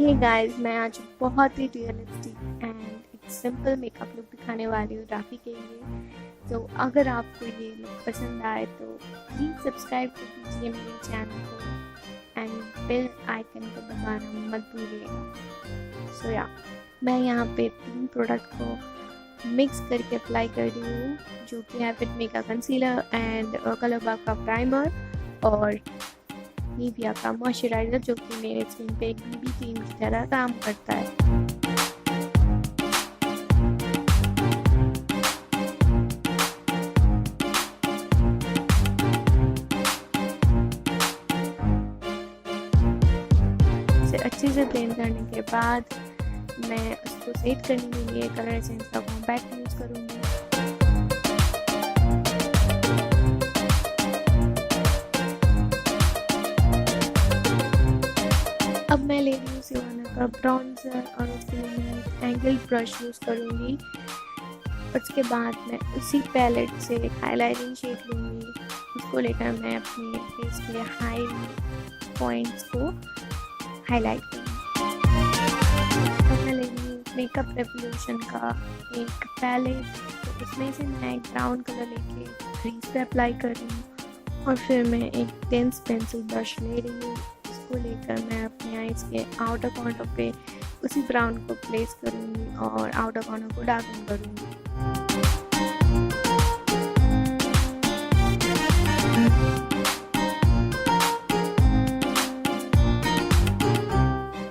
Hey guys, मैं आज बहुत ही रियलिस्टिक एंड एक सिंपल मेकअप लुक दिखाने वाली हूँ राखी के लिए। तो अगर आपको ये लुक पसंद आए तो प्लीज़ सब्सक्राइब कर दीजिए मेरे चैनल को एंड बेल आइकन को दबाना मत भूलिएगा। सो या मैं यहाँ पे 3 प्रोडक्ट को मिक्स करके अप्लाई कर रही हूँ, जो कि है फिट मेक का कंसीलर एंड कलर बाग का प्राइमर और निविया का मॉइस्चराइजर, जो कि मेरे स्किन पे एक बीबी क्रीम की तरह काम करता है। इसे अच्छे से ब्लेंड करने के बाद मैं उसको सेट करने के लिए कलर एसेंस का कॉम्पैक्ट यूज़ करूँगी। अब मैं ले रही हूँ सिवाना का ब्राउन्जर और उसके लिए मैं एक एंगल ब्रश यूज़ करूँगी। उसके बाद मैं उसी पैलेट से एक हाइलाइटिंग शेड लूँगी। उसको लेकर मैं अपने फेस के हाई पॉइंट्स को हाईलाइट करूँगी। अब मैं ले रही हूँ मेकअप रेवोल्यूशन का एक पैलेट, तो उसमें से मैं एक ब्राउन कलर लेके क्रीज पे अप्लाई कर रही हूँ और फिर मैं एक डेंस पेंसिल ब्रश ले रही हूँ। को लेकर मैं अपने आईज के आउटर कॉर्नर पे उसी ब्राउन को प्लेस करूंगी और आउटर कॉर्नर को डार्कन करूंगी।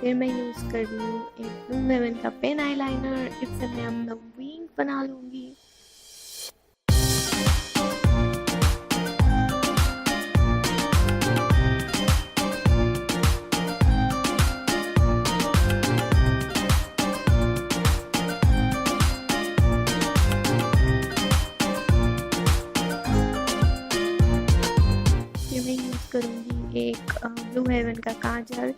फिर मैं यूज कर रही हूँ एक ब्लू हेवन का पेन आईलाइनर। इससे मैं अपना विंग बना लूंगी। करूंगी एक ब्लू हेवन का काजल।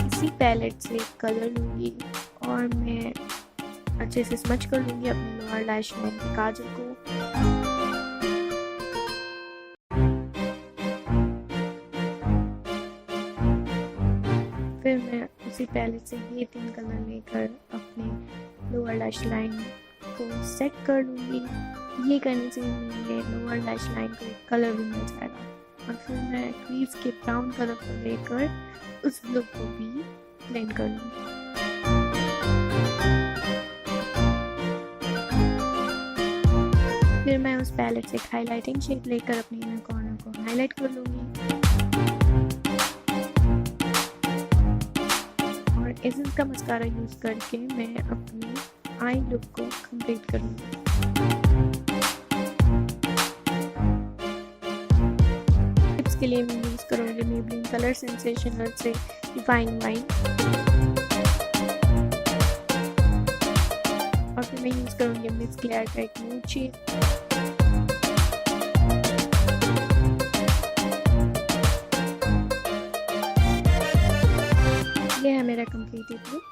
इसी पैलेट से कलर लूंगी और मैं अच्छे से स्मच कर लूंगी अपनी लोअर लैश लाइन के काजल को। फिर मैं उसी पैलेट से ये 3 कलर लेकर अपने लोअर लैश लाइन को सेट कर लूँगी। ये करने से मेरे लोअर लैश लाइन को एक कलर भी मिल जाएगा। और फिर मैं क्रीज के ब्राउन कलर को लेकर उस लुक को भी ब्लेंड कर लूँगी। फिर मैं उस पैलेट से हाइलाइटिंग शेड लेकर अपने इनर कॉर्नर को हाईलाइट कर लूँगी और एसेंस का मस्कारा यूज़ करके मैं अपनी आई लुक को कंप्लीट करूँगी। टिप्स के लिए मैं यूज़ करूँगी मेबलिन कलर सेंसेशनल से डिफाइन वाइन और फिर मैं यूज़ करूँगी मिस क्लियर का एक न्यूड शेड। ये है मेरा कंप्लीटेड लुक।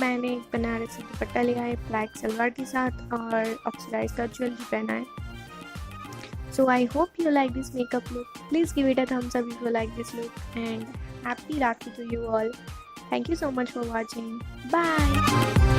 मैंने एक बनारसी दुपट्टा लिया है ब्लैक सलवार के साथ और ऑक्सीडाइज का ज्वेलरी पहना है। So I hope you like this makeup look. Please give it a thumbs up if you like this look and happy Rakhi to you all. Thank you so much for watching. Bye.